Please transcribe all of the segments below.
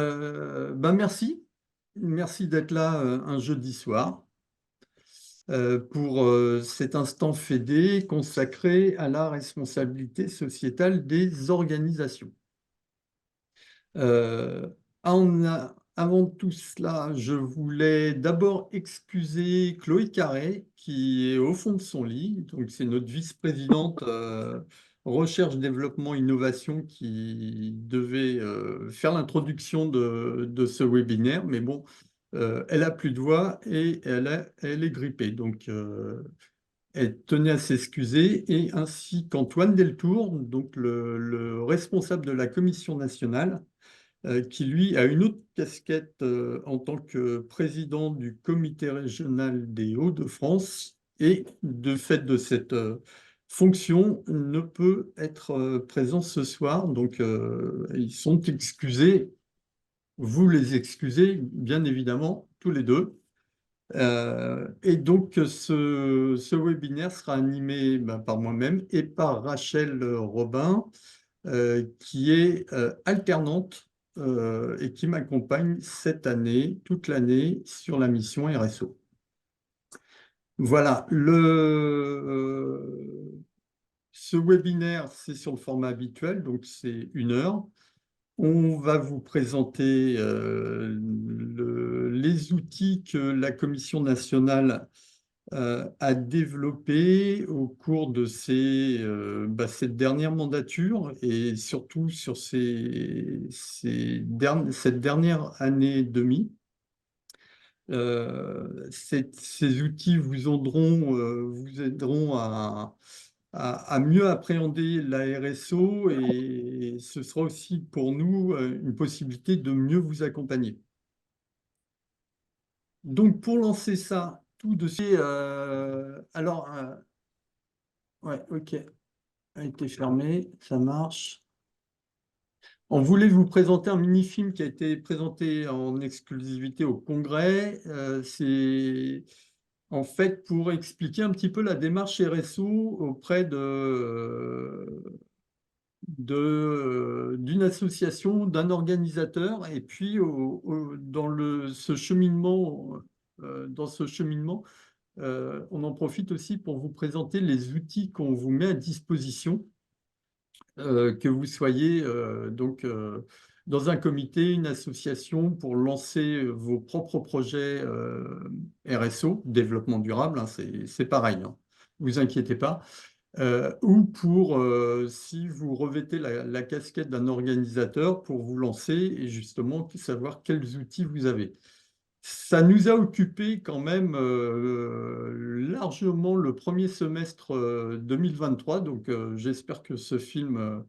Merci. Merci d'être là un jeudi soir pour cet instant fédé consacré à la responsabilité sociétale des organisations. Euh, Avant tout cela, je voulais d'abord excuser Chloé Carré, qui est au fond de son lit. Donc, c'est notre vice-présidente recherche, développement, innovation qui devait faire l'introduction de ce webinaire. Mais bon, elle a plus de voix et elle est grippée. Donc, elle tenait à s'excuser, et ainsi qu'Antoine Deltour, donc le responsable de la Commission nationale, qui lui a une autre casquette en tant que président du comité régional des Hauts-de-France, et de fait de cette fonction ne peut être présent ce soir. Donc ils sont excusés, vous les excusez bien évidemment tous les deux. Et donc ce webinaire sera animé par moi-même et par Rachel Robin, qui est alternante et qui m'accompagne cette année, toute l'année, sur la mission RSO. Voilà, ce webinaire, c'est sur le format habituel, donc c'est 1 heure. On va vous présenter les outils que la Commission nationale a développé au cours de cette dernière mandature, et surtout sur cette dernière année et demie. Ces outils vous aideront à mieux appréhender la RSO, et ce sera aussi pour nous une possibilité de mieux vous accompagner. Donc, pour lancer ça tout de suite, ouais, ok, a été fermé, ça marche. On voulait vous présenter un mini-film qui a été présenté en exclusivité au Congrès. C'est en fait pour expliquer un petit peu la démarche RSO auprès d'une association, d'un organisateur, et puis dans ce cheminement, on en profite aussi pour vous présenter les outils qu'on vous met à disposition, que vous soyez dans un comité, une association, pour lancer vos propres projets RSO, développement durable, hein, c'est pareil, hein, vous inquiétez pas. Ou pour, si vous revêtez la casquette d'un organisateur, pour vous lancer et justement savoir quels outils vous avez. Ça nous a occupé quand même largement le premier semestre 2023, donc j'espère que ce film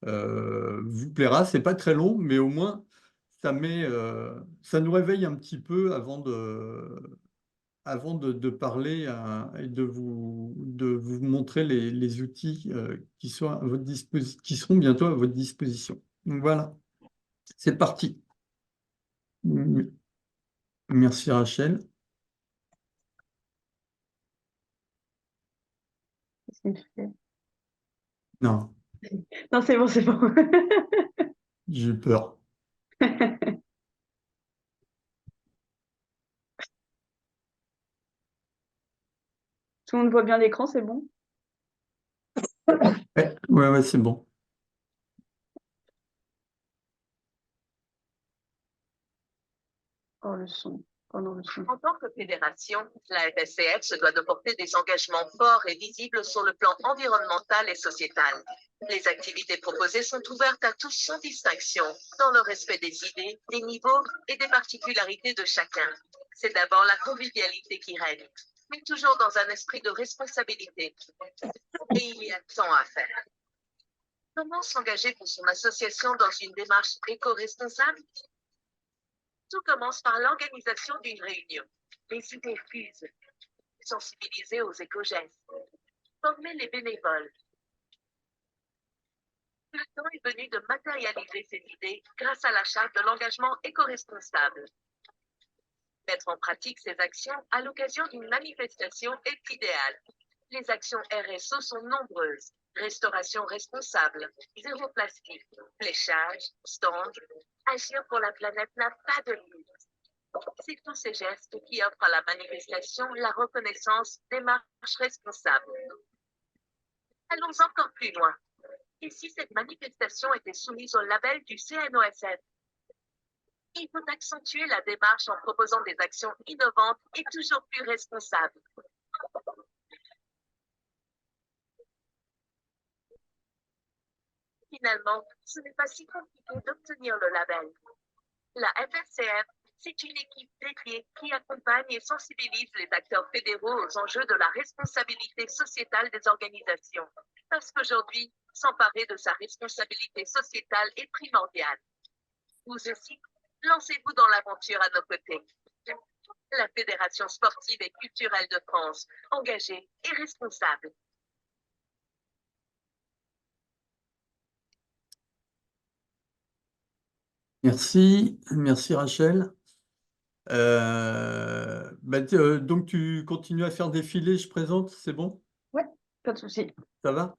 vous plaira. C'est pas très long, mais au moins ça nous réveille un petit peu avant de parler et de vous montrer les outils qui sont à votre qui seront bientôt à votre disposition. Donc voilà, c'est parti. Merci Rachel. Non, Non, c'est bon, c'est bon. j'ai eu peur. Tout le monde voit bien l'écran, c'est bon? Ouais, c'est bon. Oh, le son. Pardon, le son. En tant que fédération, la FSCF se doit de porter des engagements forts et visibles sur le plan environnemental et sociétal. Les activités proposées sont ouvertes à tous sans distinction, dans le respect des idées, des niveaux et des particularités de chacun. C'est d'abord la convivialité qui règne, mais toujours dans un esprit de responsabilité. Et il y a tant à faire. Comment s'engager pour son association dans une démarche éco-responsable? Tout commence par l'organisation d'une réunion. Les idées fusent. Sensibiliser aux éco-gestes. Former les bénévoles. Le temps est venu de matérialiser ces idées grâce à la charte de l'engagement éco-responsable. Mettre en pratique ces actions à l'occasion d'une manifestation est idéal. Les actions RSO sont nombreuses. Restauration responsable, zéro plastique, fléchage, stand, agir pour la planète n'a pas de limite. C'est tous ces gestes qui offrent à la manifestation la reconnaissance des marches responsables. Allons encore plus loin. Et si cette manifestation était soumise au label du CNOSF? Il faut accentuer la démarche en proposant des actions innovantes et toujours plus responsables. Finalement, ce n'est pas si compliqué d'obtenir le label. La FFCF, c'est une équipe dédiée qui accompagne et sensibilise les acteurs fédéraux aux enjeux de la responsabilité sociétale des organisations. Parce qu'aujourd'hui, s'emparer de sa responsabilité sociétale est primordial. Vous aussi, lancez-vous dans l'aventure à nos côtés. La Fédération sportive et culturelle de France, engagée et responsable. Merci, merci Rachel. Donc tu continues à faire défiler, je présente, c'est bon? Ouais, pas de souci. Ça va?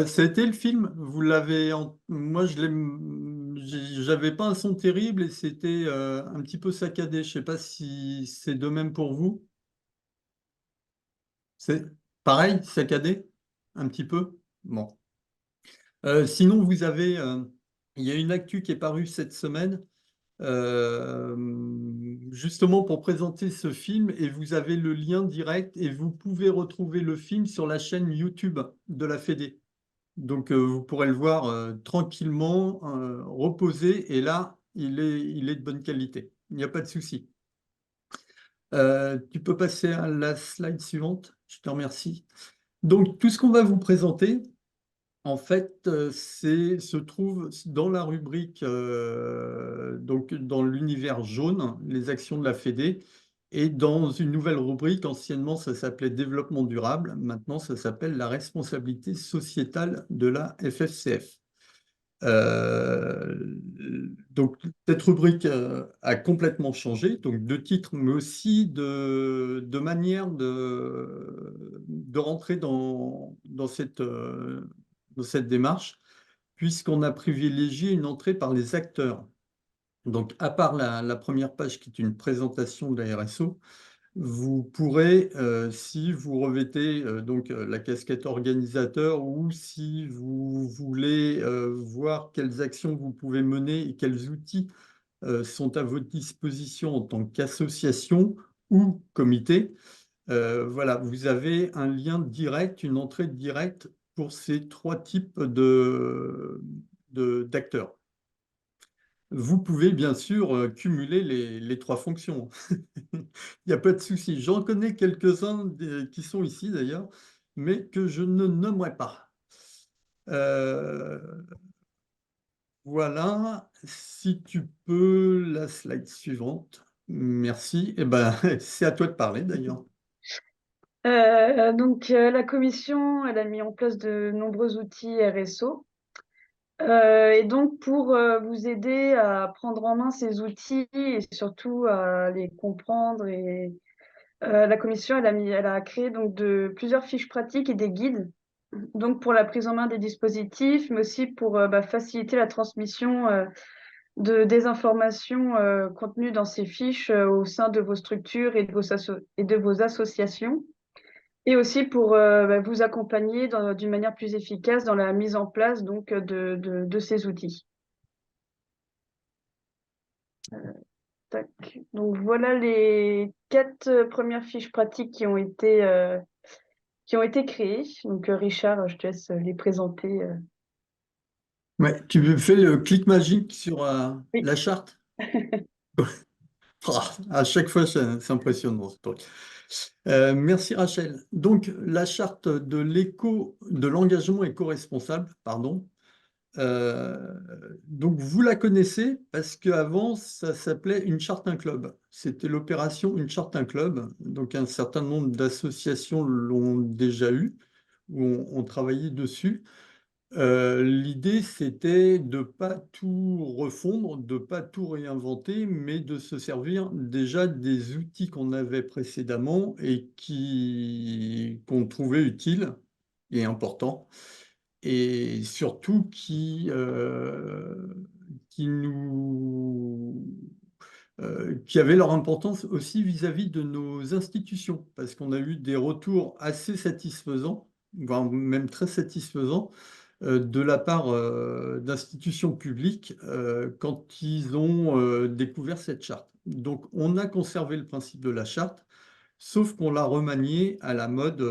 C'était le film, vous l'avez moi j'avais pas un son terrible et c'était un petit peu saccadé. Je sais pas si c'est de même pour vous. C'est pareil, saccadé? Un petit peu? Bon. Sinon, il y a une actu qui est parue cette semaine, euh, justement pour présenter ce film, et vous avez le lien direct et vous pouvez retrouver le film sur la chaîne YouTube de la Fédé. Donc, vous pourrez le voir tranquillement, reposé, et là, il est de bonne qualité. Il n'y a pas de souci. Tu peux passer à la slide suivante. Je te remercie. Donc, tout ce qu'on va vous présenter, en fait, se trouve dans la rubrique, donc dans l'univers jaune, les actions de la Fédé, et dans une nouvelle rubrique, anciennement ça s'appelait développement durable, maintenant ça s'appelle la responsabilité sociétale de la FFCF. Donc cette rubrique a complètement changé, donc de titre, mais aussi de manière de rentrer dans cette démarche, puisqu'on a privilégié une entrée par les acteurs. Donc à part la première page qui est une présentation de la RSO, vous pourrez, si vous revêtez la casquette organisateur, ou si vous voulez voir quelles actions vous pouvez mener et quels outils sont à votre disposition en tant qu'association ou comité, voilà, vous avez un lien direct, une entrée directe pour ces trois types d'acteurs. Vous pouvez bien sûr cumuler les trois fonctions. Il n'y a pas de souci. J'en connais quelques-uns qui sont ici d'ailleurs, mais que je ne nommerai pas. Euh, voilà, si tu peux, la slide suivante. Merci. Eh ben, c'est à toi de parler d'ailleurs. La commission, elle a mis en place de nombreux outils RSO. Et donc, pour vous aider à prendre en main ces outils et surtout à les comprendre, la commission, elle a créé donc plusieurs fiches pratiques et des guides, donc pour la prise en main des dispositifs, mais aussi pour faciliter la transmission des informations contenues dans ces fiches au sein de vos structures et de vos associations. Et aussi pour vous accompagner d'une manière plus efficace dans la mise en place donc, de ces outils. Tac. Donc voilà les 4 premières fiches pratiques qui ont été créées. Donc Richard, je te laisse les présenter. Ouais, tu fais le clic magique sur Oui. la charte? À chaque fois, c'est impressionnant ce truc. Merci Rachel. Donc, la charte de l'engagement éco-responsable, pardon. Donc, vous la connaissez parce qu'avant, ça s'appelait Une charte, un club. C'était l'opération Une charte, un club. Donc, un certain nombre d'associations l'ont déjà eu, ou ont travaillé dessus. L'idée, c'était de ne pas tout refondre, de ne pas tout réinventer, mais de se servir déjà des outils qu'on avait précédemment et qu'on trouvait utiles et importants, et surtout qui avaient leur importance aussi vis-à-vis de nos institutions, parce qu'on a eu des retours assez satisfaisants, voire même très satisfaisants, de la part d'institutions publiques quand ils ont découvert cette charte. Donc, on a conservé le principe de la charte, sauf qu'on l'a remanié à la mode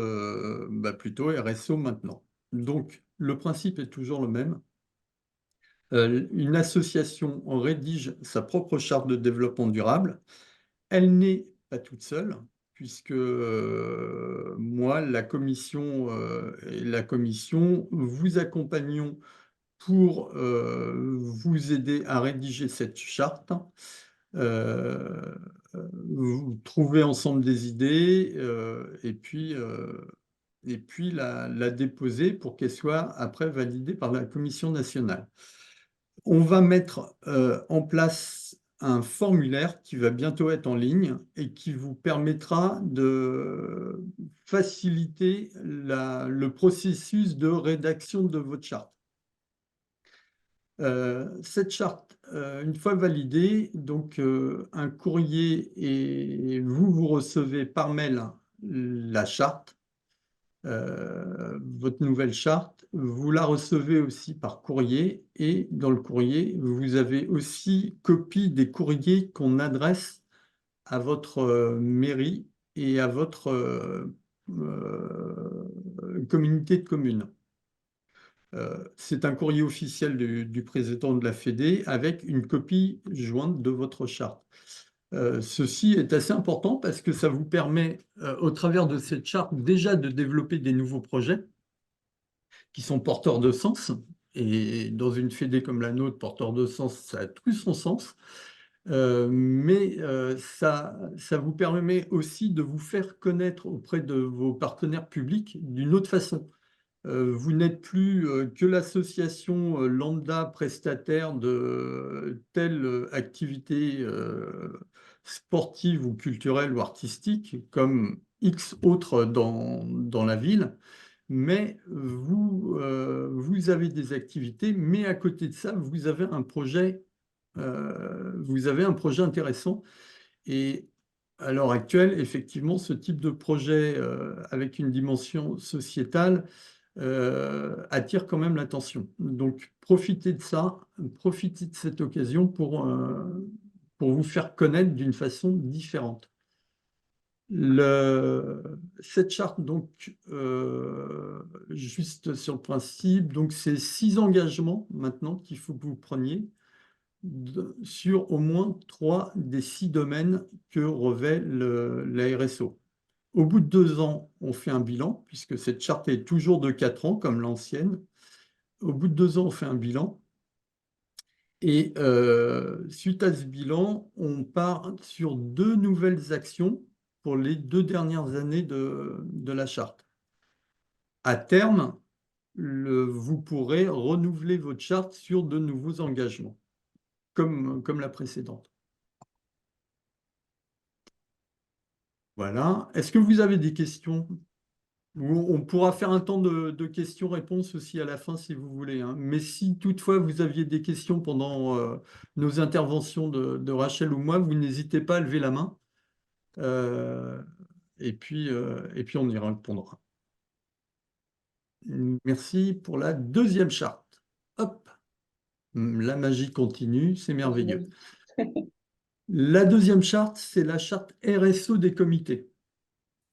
plutôt RSO maintenant. Donc, le principe est toujours le même. Une association rédige sa propre charte de développement durable. Elle n'est pas toute seule, puisque moi, la commission et la commission vous accompagnons pour vous aider à rédiger cette charte. Euh, vous trouvez ensemble des idées et puis la déposer pour qu'elle soit après validée par la Commission nationale. On va mettre en place un formulaire qui va bientôt être en ligne et qui vous permettra de faciliter le processus de rédaction de votre charte. Cette charte, une fois validée, donc un courrier et vous recevez par mail la charte, votre nouvelle charte. Vous la recevez aussi par courrier et dans le courrier, vous avez aussi copie des courriers qu'on adresse à votre mairie et à votre communauté de communes. C'est un courrier officiel du président de la Fédé avec une copie jointe de votre charte. Ceci est assez important parce que ça vous permet, au travers de cette charte, déjà de développer des nouveaux projets qui sont porteurs de sens. Et dans une Fédé comme la nôtre, porteur de sens, ça a tout son sens. Mais ça vous permet aussi de vous faire connaître auprès de vos partenaires publics d'une autre façon. Vous n'êtes plus que l'association lambda prestataire de telle activité sportive ou culturelle ou artistique, comme X autres dans la ville, mais vous avez des activités, mais à côté de ça, vous avez un projet intéressant. Et à l'heure actuelle, effectivement, ce type de projet avec une dimension sociétale attire quand même l'attention. Donc, profitez de ça, profitez de cette occasion pour vous faire connaître d'une façon différente. Cette charte, donc, juste sur le principe, donc c'est 6 engagements maintenant qu'il faut que vous preniez sur au moins 3 des 6 domaines que revêt la RSO. Au bout de 2 ans, on fait un bilan, puisque cette charte est toujours de 4 ans, comme l'ancienne. Au bout de 2 ans, on fait un bilan. Et suite à ce bilan, on part sur 2 nouvelles actions pour les 2 dernières années de la charte. À terme, vous pourrez renouveler votre charte sur de nouveaux engagements, comme la précédente. Voilà. Est-ce que vous avez des questions? On pourra faire un temps de questions-réponses aussi à la fin si vous voulez, hein. Mais si toutefois vous aviez des questions pendant nos interventions de Rachel ou moi, vous n'hésitez pas à lever la main. Et puis on y répondra. Merci pour la deuxième charte. Hop, la magie continue, c'est merveilleux. La deuxième charte, c'est la charte RSO des comités.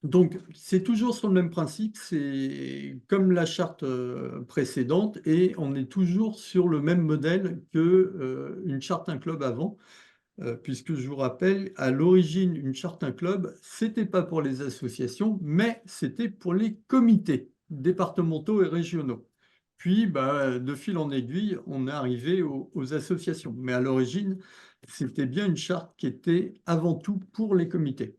Donc, c'est toujours sur le même principe, c'est comme la charte précédente et on est toujours sur le même modèle qu'une charte un club avant, puisque je vous rappelle, à l'origine, une charte un club, c'était pas pour les associations, mais c'était pour les comités départementaux et régionaux. Puis, de fil en aiguille, on est arrivé aux associations. Mais à l'origine, c'était bien une charte qui était avant tout pour les comités.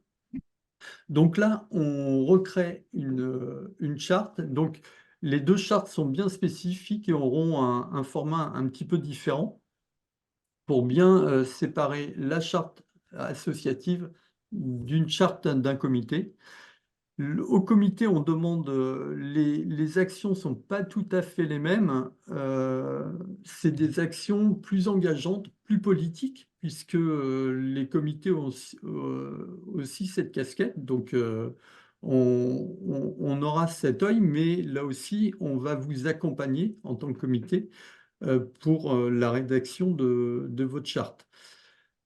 Donc là, on recrée une charte. Donc, Les deux chartes sont bien spécifiques et auront un format un petit peu différent pour bien séparer la charte associative d'une charte d'un comité. Au comité, on demande, les actions ne sont pas tout à fait les mêmes. C'est des actions plus engageantes, plus politiques, puisque les comités ont aussi cette casquette. Donc, on aura cet œil, mais là aussi, on va vous accompagner en tant que comité pour la rédaction de votre charte.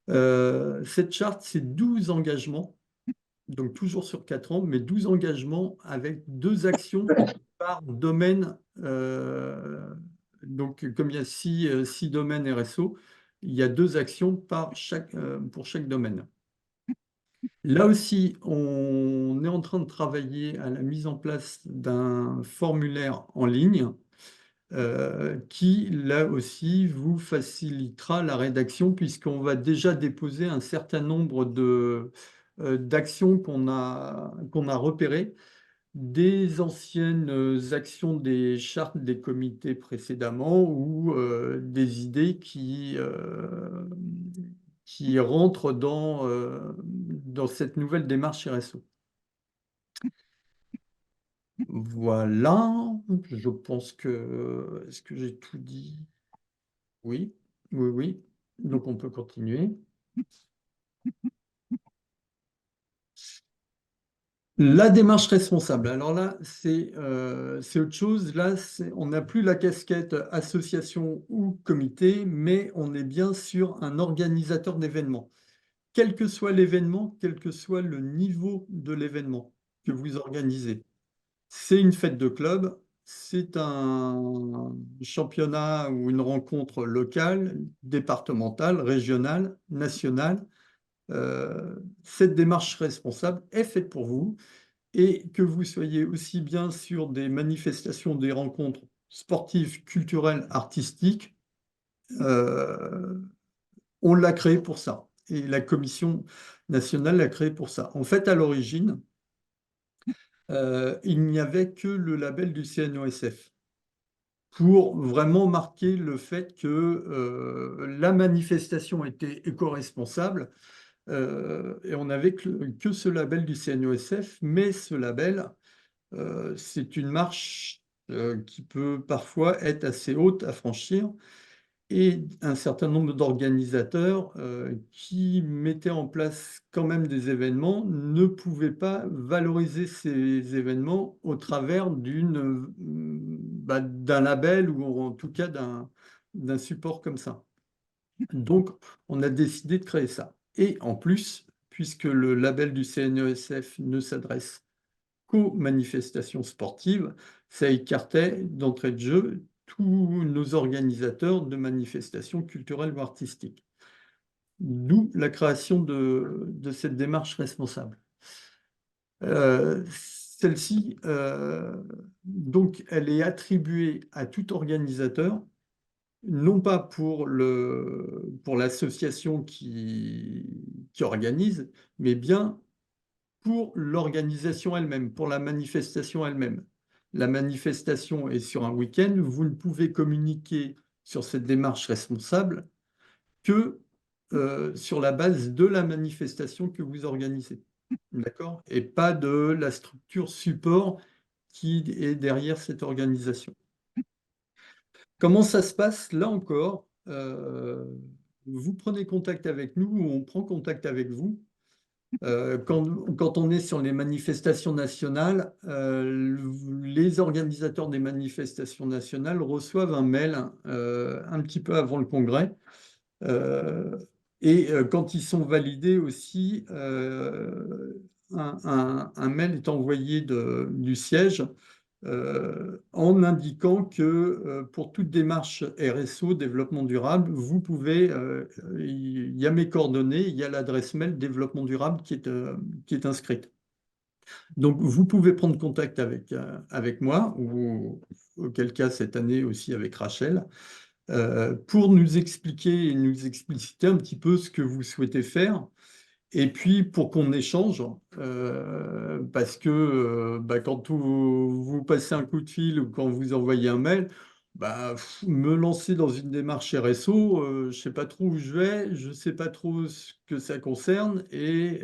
Cette charte, c'est 12 engagements, donc toujours sur 4 ans, mais 12 engagements avec 2 actions par domaine. Donc, comme il y a 6 domaines RSO, il y a 2 actions pour chaque domaine. Là aussi, on est en train de travailler à la mise en place d'un formulaire en ligne qui, là aussi, vous facilitera la rédaction puisqu'on va déjà déposer un certain nombre d'actions qu'on a repérées, des anciennes actions des chartes des comités précédemment ou des idées qui rentrent dans cette nouvelle démarche RSO. Voilà, je pense que... Est-ce que j'ai tout dit? Oui, oui, oui. Donc on peut continuer. La démarche responsable. Alors là, c'est autre chose. Là, on n'a plus la casquette association ou comité, mais on est bien sur un organisateur d'événements. Quel que soit l'événement, quel que soit le niveau de l'événement que vous organisez. C'est une fête de club, c'est un championnat ou une rencontre locale, départementale, régionale, nationale. Cette démarche responsable est faite pour vous et que vous soyez aussi bien sur des manifestations, des rencontres sportives, culturelles, artistiques, euh, on l'a créé pour ça. Et la Commission nationale l'a créé pour ça. En fait, à l'origine, il n'y avait que le label du CNOSF pour vraiment marquer le fait que la manifestation était éco-responsable et on n'avait que ce label du CNOSF, mais ce label, c'est une marche qui peut parfois être assez haute à franchir et un certain nombre d'organisateurs qui mettaient en place quand même des événements ne pouvaient pas valoriser ces événements au travers d'un label ou en tout cas d'un support comme ça. Donc, on a décidé de créer ça. Et en plus, puisque le label du CNESF ne s'adresse qu'aux manifestations sportives, ça écartait d'entrée de jeu tous nos organisateurs de manifestations culturelles ou artistiques. D'où la création de cette démarche responsable. Celle-ci, donc, elle est attribuée à tout organisateur, non pas pour l'association qui organise, mais bien pour l'organisation elle-même, pour la manifestation elle-même. La manifestation est sur un week-end, vous ne pouvez communiquer sur cette démarche responsable que sur la base de la manifestation que vous organisez. D'accord? Et pas de la structure support qui est derrière cette organisation. Comment ça se passe? Là encore, vous prenez contact avec nous ou on prend contact avec vous. Quand on est sur les manifestations nationales, les organisateurs des manifestations nationales reçoivent un mail un petit peu avant le congrès. Et quand ils sont validés aussi, un mail est envoyé du siège en indiquant que pour toute démarche RSO, développement durable, vous pouvez, il y a mes coordonnées, il y a l'adresse mail développement durable qui est inscrite. Donc, vous pouvez prendre contact avec moi, ou auquel cas cette année aussi avec Rachel, pour nous expliquer et nous expliciter un petit peu ce que vous souhaitez faire Et puis pour qu'on échange, parce que quand vous passez un coup de fil ou quand vous envoyez un mail, me lancer dans une démarche RSO, je ne sais pas trop où je vais, je ne sais pas trop ce que ça concerne et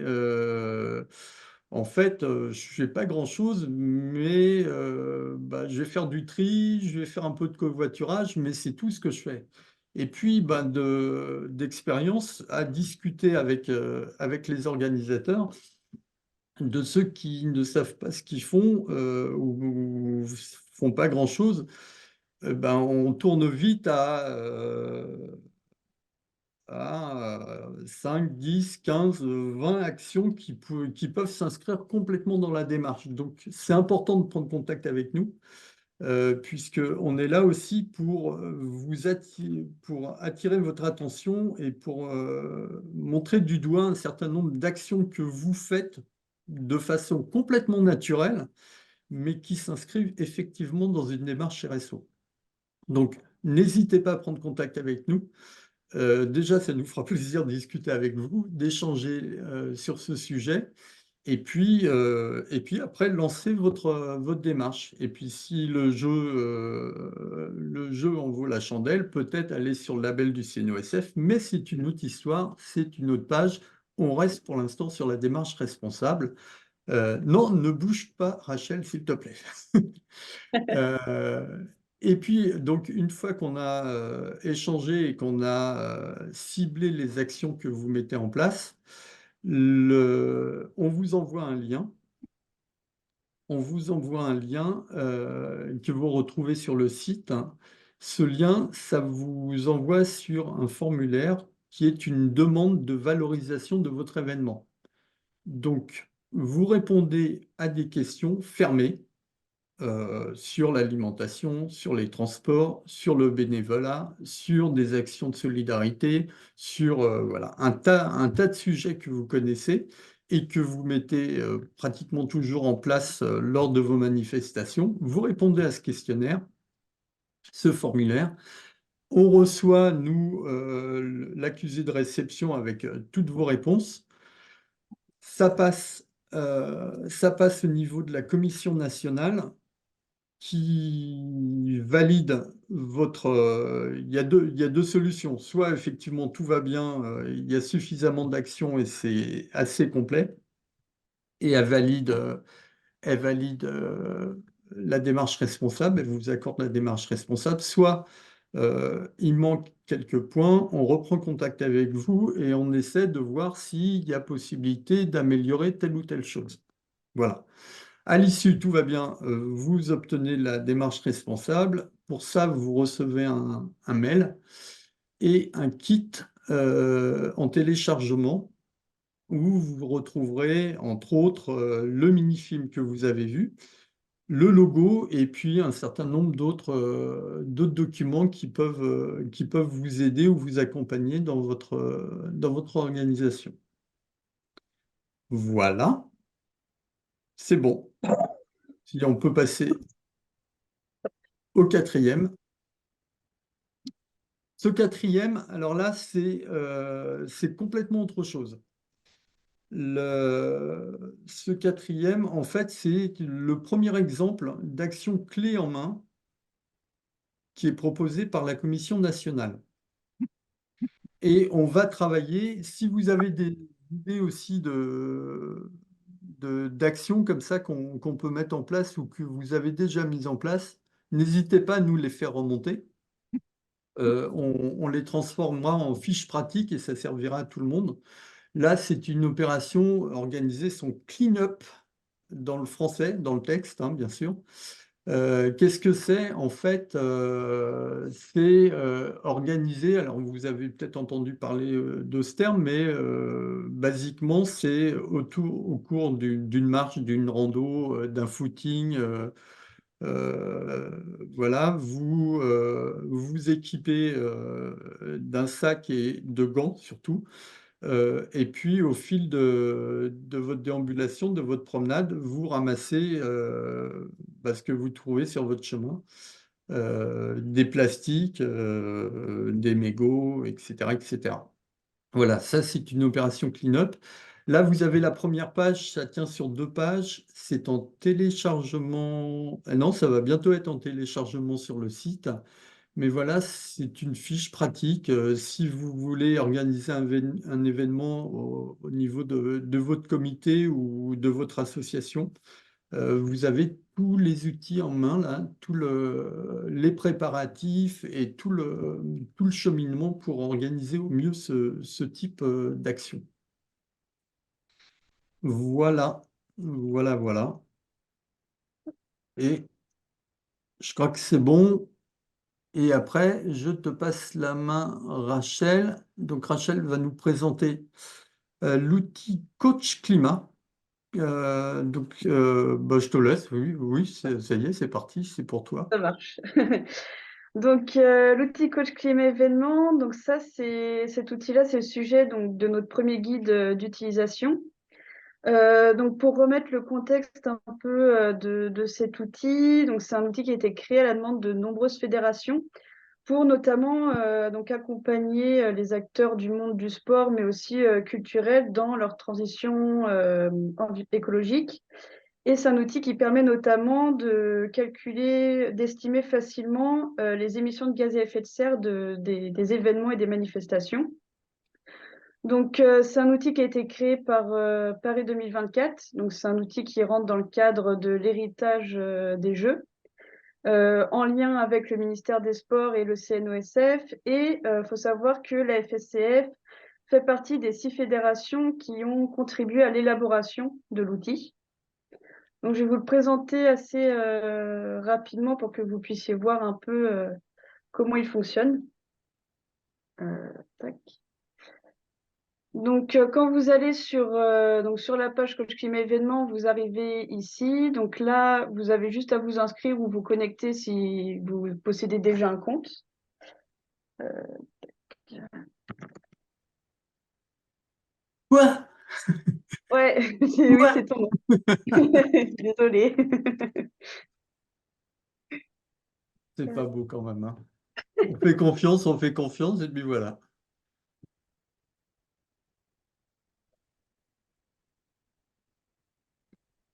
en fait, je ne fais pas grand-chose, mais je vais faire du tri, je vais faire un peu de covoiturage, mais c'est tout ce que je fais. Et puis, d'expérience, à discuter avec les organisateurs de ceux qui ne savent pas ce qu'ils font ou font pas grand-chose, on tourne vite à 5, 10, 15, 20 actions qui peuvent s'inscrire complètement dans la démarche. Donc, c'est important de prendre contact avec nous puisqu'on est là aussi pour pour attirer votre attention et pour montrer du doigt un certain nombre d'actions que vous faites de façon complètement naturelle, mais qui s'inscrivent effectivement dans une démarche RSO. Donc, n'hésitez pas à prendre contact avec nous. Déjà, ça nous fera plaisir de discuter avec vous, d'échanger sur ce sujet. Et puis après, lancez votre démarche. Et puis si le jeu en vaut la chandelle, peut-être aller sur le label du CNOSF, mais c'est une autre histoire, c'est une autre page. On reste pour l'instant sur la démarche responsable. Non, ne bouge pas, Rachel, s'il te plaît. Euh, et puis, donc, une fois qu'on a échangé et qu'on a ciblé les actions que vous mettez en place, on vous envoie un lien. On vous envoie un lien que vous retrouvez sur le site, hein. Ce lien, ça vous envoie sur un formulaire qui est une demande de valorisation de votre événement. Donc, vous répondez à des questions fermées sur l'alimentation, sur les transports, sur le bénévolat, sur des actions de solidarité, sur voilà, un tas de sujets que vous connaissez et que vous mettez pratiquement toujours en place lors de vos manifestations. Vous répondez à ce questionnaire, ce formulaire. On reçoit, nous, l'accusé de réception avec toutes vos réponses. Ça passe au niveau de la commission nationale qui valide votre... il y a deux solutions. Soit effectivement tout va bien, il y a suffisamment d'actions et c'est assez complet, et elle valide la démarche responsable, elle vous accorde la démarche responsable. Soit il manque quelques points, on reprend contact avec vous et on essaie de voir s'il y a possibilité d'améliorer telle ou telle chose. Voilà. À l'issue, tout va bien, vous obtenez la démarche responsable. Pour ça, vous recevez un mail et un kit en téléchargement où vous retrouverez, entre autres, le mini-film que vous avez vu, le logo et puis un certain nombre d'autres documents qui peuvent vous aider ou vous accompagner dans votre organisation. Voilà, c'est bon. Si on peut passer au quatrième. Ce quatrième, alors là, c'est complètement autre chose. Ce quatrième, en fait, c'est le premier exemple d'action clé en main qui est proposé par la Commission nationale. Et on va travailler, si vous avez des idées aussi d'actions comme ça qu'on peut mettre en place ou que vous avez déjà mises en place, n'hésitez pas à nous les faire remonter. On les transformera en fiches pratiques et ça servira à tout le monde. Là, c'est une opération organisée, son clean-up dans le français, dans le texte, hein, bien sûr. Qu'est-ce que c'est? En fait, c'est organisé, alors vous avez peut-être entendu parler de ce terme, mais basiquement, c'est au cours d'une marche, d'une rando, d'un footing. Voilà, vous équipez d'un sac et de gants surtout. Et puis, au fil de votre déambulation, de votre promenade, vous ramassez ce que vous trouvez sur votre chemin, des plastiques, des mégots, etc., etc. Voilà, ça, c'est une opération clean-up. Là, vous avez la première page, ça tient sur 2 pages. C'est en téléchargement. Ah non, ça va bientôt être en téléchargement sur le site. Mais voilà, c'est une fiche pratique. Si vous voulez organiser un événement au niveau de votre comité ou de votre association, vous avez tous les outils en main, là, les préparatifs et tout le cheminement pour organiser au mieux ce type d'action. Voilà, voilà, voilà. Et je crois que c'est bon. Et après, je te passe la main, Rachel. Donc, Rachel va nous présenter l'outil Coach Climat. Bah, je te laisse. Oui, oui, ça y est, c'est parti, c'est pour toi. Ça marche. Donc, l'outil Coach Climat Événement, donc ça, cet outil-là, c'est le sujet donc, de notre premier guide d'utilisation. Donc, pour remettre le contexte un peu de cet outil, donc c'est un outil qui a été créé à la demande de nombreuses fédérations pour notamment donc accompagner les acteurs du monde du sport, mais aussi culturel dans leur transition écologique. Et c'est un outil qui permet notamment de calculer, d'estimer facilement les émissions de gaz à effet de serre des événements et des manifestations. Donc, c'est un outil qui a été créé par Paris 2024. Donc, c'est un outil qui rentre dans le cadre de l'héritage des Jeux, en lien avec le ministère des Sports et le CNOSF. Et il faut savoir que la FSCF fait partie des 6 fédérations qui ont contribué à l'élaboration de l'outil. Donc, je vais vous le présenter assez rapidement pour que vous puissiez voir un peu comment il fonctionne. Tac. Donc, quand vous allez donc sur la page Coach Climat Événement, vous arrivez ici. Donc là, vous avez juste à vous inscrire ou vous connecter si vous possédez déjà un compte. Quoi? Ouais, oui, Quoi? c'est ton nom. Désolée. C'est pas beau quand même, hein. On fait confiance, et puis voilà.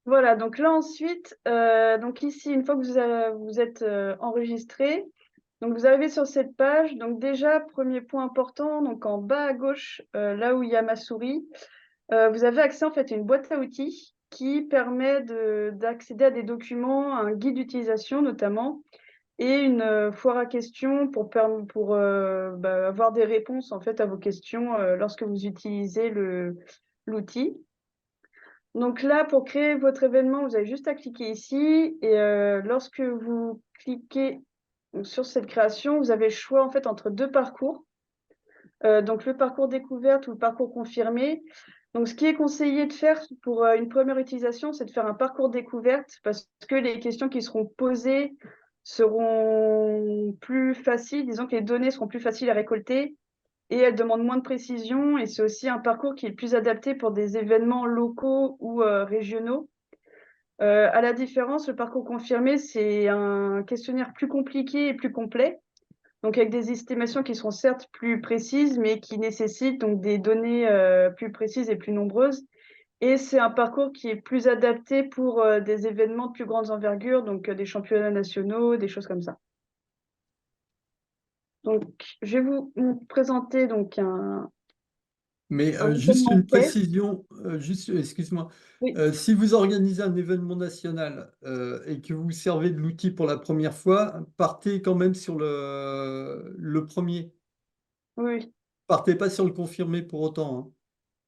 Voilà, donc là ensuite, donc ici, une fois que vous êtes enregistré, donc vous arrivez sur cette page. Donc déjà, premier point important, donc en bas à gauche, là où il y a ma souris, vous avez accès en fait à une boîte à outils qui permet d'accéder à des documents, un guide d'utilisation notamment, et une foire à questions pour avoir des réponses en fait à vos questions lorsque vous utilisez l'outil. Donc là, pour créer votre événement, vous avez juste à cliquer ici et lorsque vous cliquez sur cette création, vous avez le choix en fait entre 2 parcours. Donc le parcours découverte ou le parcours confirmé. Donc ce qui est conseillé de faire pour une première utilisation, c'est de faire un parcours découverte parce que les questions qui seront posées seront plus faciles, disons que les données seront plus faciles à récolter et elles demandent moins de précision et c'est aussi un parcours qui est plus adapté pour des événements locaux ou régionaux. À la différence, le parcours confirmé, c'est un questionnaire plus compliqué et plus complet, donc avec des estimations qui sont certes plus précises, mais qui nécessitent donc des données plus précises et plus nombreuses. Et c'est un parcours qui est plus adapté pour des événements de plus grande envergure, donc des championnats nationaux, des choses comme ça. Donc, je vais vous présenter donc Mais un juste événement une fait. précision, excuse-moi. Oui, Si vous organisez un événement national et que vous servez de l'outil pour la première fois, partez quand même sur le premier. oui. Partez pas sur le confirmé pour autant, hein.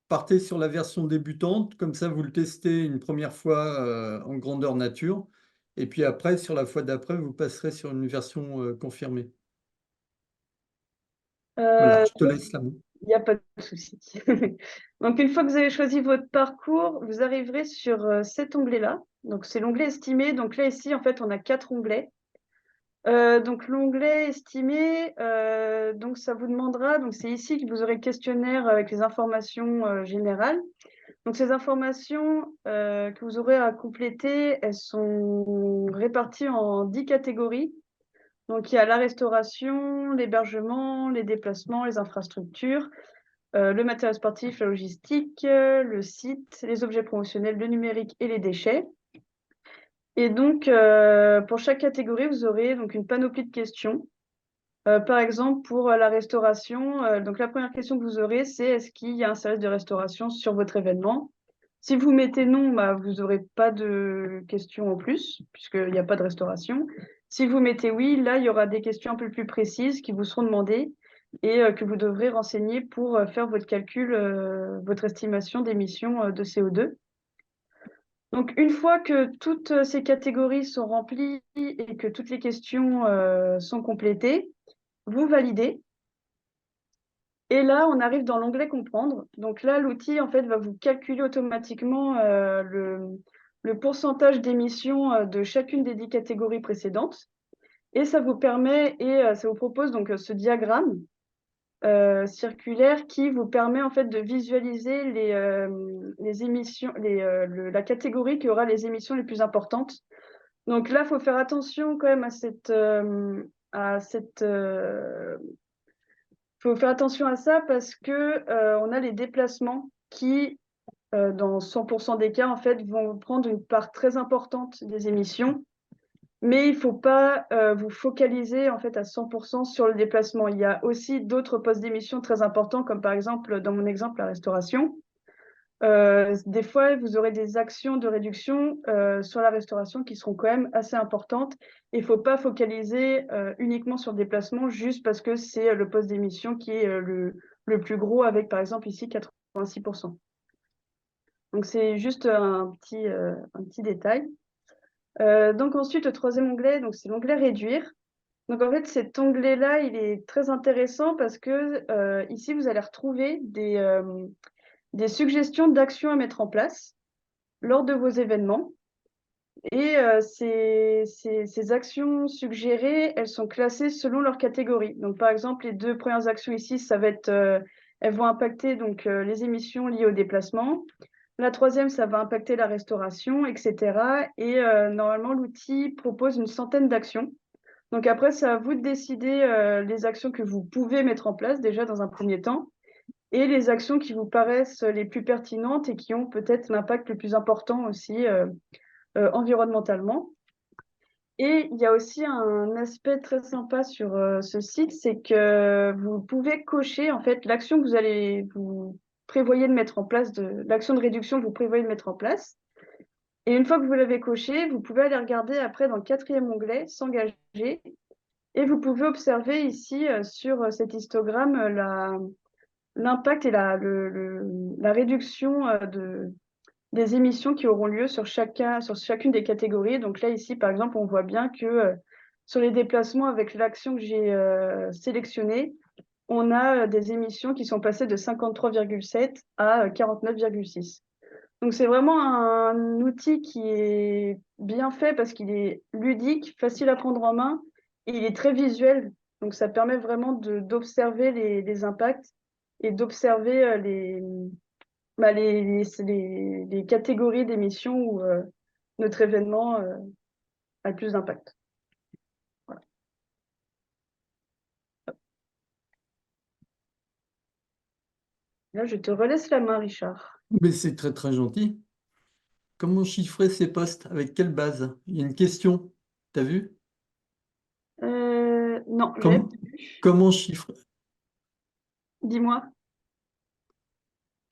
Partez sur la version débutante, comme ça vous le testez une première fois en grandeur nature. Et puis après, sur la fois d'après, vous passerez sur une version confirmée. Voilà, je te Oui, laisse la main. il n'y a pas de souci. Donc, une fois que vous avez choisi votre parcours, vous arriverez sur cet onglet-là. Donc, c'est l'onglet estimé. Donc là, ici, en fait, on a 4 onglets. Donc l'onglet estimé, donc ça vous demandera, donc c'est ici que vous aurez le questionnaire avec les informations générales. Donc ces informations que vous aurez à compléter, elles sont réparties en 10 catégories. Donc il y a la restauration, l'hébergement, les déplacements, les infrastructures. le matériel sportif, la logistique, le site, les objets promotionnels, le numérique et les déchets. Et donc, pour chaque catégorie, vous aurez donc une panoplie de questions. Par exemple, pour la restauration, donc la première question que vous aurez, c'est est-ce qu'il y a un service de restauration sur votre événement? Si vous mettez non, bah, vous n'aurez pas de questions en plus, puisqu'il n'y a pas de restauration. Si vous mettez oui, là, il y aura des questions un peu plus précises qui vous seront demandées et que vous devrez renseigner pour faire votre calcul, votre estimation d'émissions de CO2. Donc, une fois que toutes ces catégories sont remplies et que toutes les questions sont complétées, vous validez. Et là, on arrive dans l'onglet Comprendre. Donc là, l'outil, en fait, va vous calculer automatiquement le pourcentage d'émissions de chacune des 10 catégories précédentes. Et ça vous permet, ça vous propose donc ce diagramme circulaire qui vous permet en fait de visualiser les émissions, la catégorie qui aura les émissions les plus importantes. Donc là, il faut faire attention quand même faut faire attention à ça parce que on a les déplacements qui, dans 100% des cas, en fait, vont prendre une part très importante des émissions. Mais il ne faut pas vous focaliser en fait à 100% sur le déplacement. Il y a aussi d'autres postes d'émissions très importants, comme par exemple, dans mon exemple, la restauration. Des fois, vous aurez des actions de réduction sur la restauration qui seront quand même assez importantes. Il ne faut pas focaliser uniquement sur le déplacement juste parce que c'est le poste d'émission qui est le plus gros avec, par exemple, ici, 86%. Donc, c'est juste un petit détail. Donc ensuite, le troisième onglet, donc c'est l'onglet Réduire. Donc en fait, cet onglet-là, il est très intéressant parce que ici, vous allez retrouver des suggestions d'actions à mettre en place lors de vos événements. Et ces actions suggérées, elles sont classées selon leur catégorie. Donc par exemple, les 2 premières actions ici, ça va être, elles vont impacter donc les émissions liées au déplacement. La troisième, ça va impacter la restauration, etc. Et normalement, l'outil propose une centaine d'actions. Donc après, c'est à vous de décider les actions que vous pouvez mettre en place déjà dans un premier temps et les actions qui vous paraissent les plus pertinentes et qui ont peut-être l'impact le plus important aussi environnementalement. Et il y a aussi un aspect très sympa sur ce site, c'est que vous pouvez cocher en fait l'action que vous prévoyez de mettre en place, l'action de réduction que vous prévoyez de mettre en place. Et une fois que vous l'avez coché, vous pouvez aller regarder après dans le 4e onglet, s'engager. Et vous pouvez observer ici sur cet histogramme l'impact et la réduction des émissions qui auront lieu sur chacune des catégories. Donc là, ici, par exemple, on voit bien que sur les déplacements avec l'action que j'ai sélectionnée, on a des émissions qui sont passées de 53,7 à 49,6. Donc c'est vraiment un outil qui est bien fait parce qu'il est ludique, facile à prendre en main et il est très visuel. Donc ça permet vraiment d'observer les impacts et d'observer les catégories d'émissions où notre événement a le plus d'impact. Voilà. Là, je te relaisse la main, Richard. Mais c'est très très gentil. Comment chiffrer ces postes? Avec quelle base? Il y a une question. T'as vu? Non, Comment chiffrer? dis-moi.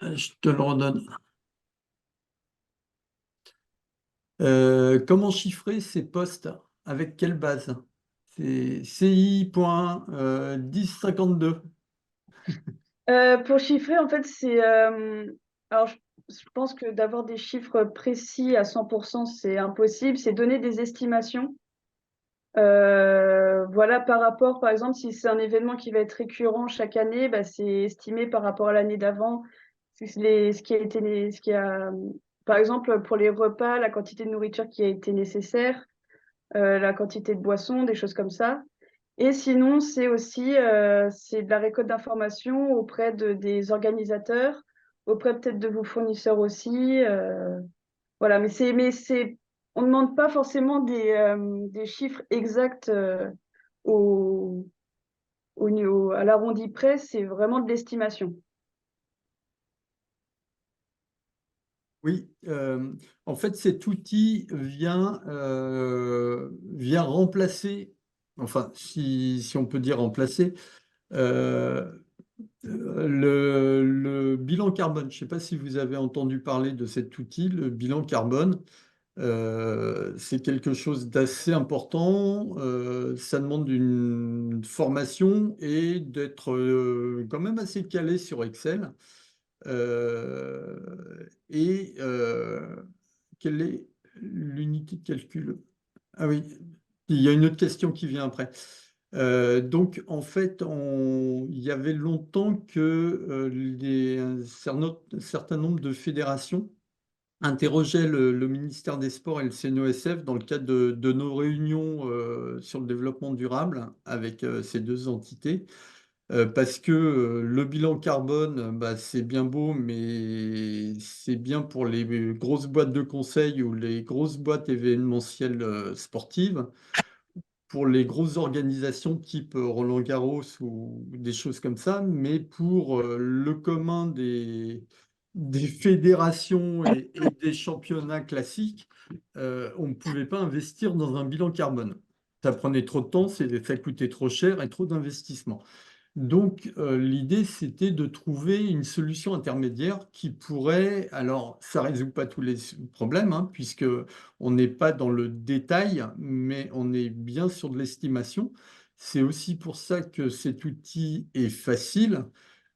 Je te le redonne. Comment chiffrer ces postes? Avec quelle base? C'est CI.1052. Pour chiffrer, en fait, c'est. Alors, je pense que d'avoir des chiffres précis à 100%, c'est impossible. C'est donner des estimations. Voilà, par rapport, par exemple, si c'est un événement qui va être récurrent chaque année, bah, c'est estimé par rapport à l'année d'avant. Par exemple, pour les repas, la quantité de nourriture qui a été nécessaire, la quantité de boissons, des choses comme ça. Et sinon, c'est aussi c'est de la récolte d'informations auprès des organisateurs, auprès peut-être de vos fournisseurs aussi. Voilà, on ne demande pas forcément des chiffres exacts à l'arrondi près, c'est vraiment de l'estimation. Oui, en fait, cet outil vient remplacer, enfin, si on peut dire remplacer, euh, le bilan carbone. Je ne sais pas si vous avez entendu parler de cet outil, le bilan carbone. C'est quelque chose d'assez important. Ça demande une formation et d'être quand même assez calé sur Excel. Et quelle est l'unité de calcul? Ah oui, il y a une autre question qui vient après. Donc, en fait, il y avait longtemps que un certain nombre de fédérations interrogeaient le ministère des Sports et le CNOSF dans le cadre de nos réunions sur le développement durable avec ces deux entités. Parce que le bilan carbone, bah, c'est bien beau, mais c'est bien pour les grosses boîtes de conseil ou les grosses boîtes événementielles sportives. Pour les grosses organisations type Roland-Garros ou des choses comme ça, mais pour le commun des fédérations et des championnats classiques, on ne pouvait pas investir dans un bilan carbone. Ça prenait trop de temps, ça coûtait trop cher et trop d'investissement. Donc, l'idée, c'était de trouver une solution intermédiaire qui pourrait, alors, ça ne résout pas tous les problèmes, hein, puisque on n'est pas dans le détail, mais on est bien sur de l'estimation. C'est aussi pour ça que cet outil est facile.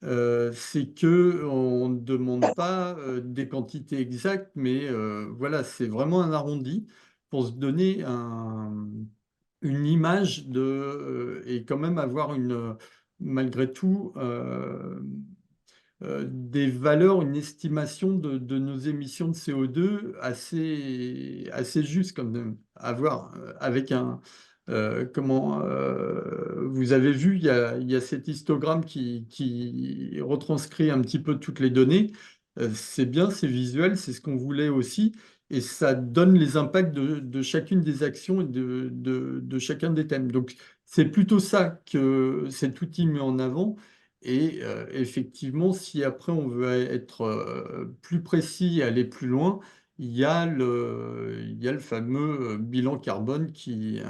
C'est que on ne demande pas des quantités exactes, mais voilà, c'est vraiment un arrondi pour se donner une image et quand même avoir malgré tout, des valeurs, une estimation de nos émissions de CO2 assez juste, comme avoir avec vous avez vu, il y a cet histogramme qui retranscrit un petit peu toutes les données. C'est bien, c'est visuel, c'est ce qu'on voulait aussi. Et ça donne les impacts de chacune des actions et de chacun des thèmes. Donc, c'est plutôt ça que cet outil met en avant. Et effectivement, si après on veut être plus précis et aller plus loin, il y a le fameux bilan carbone qui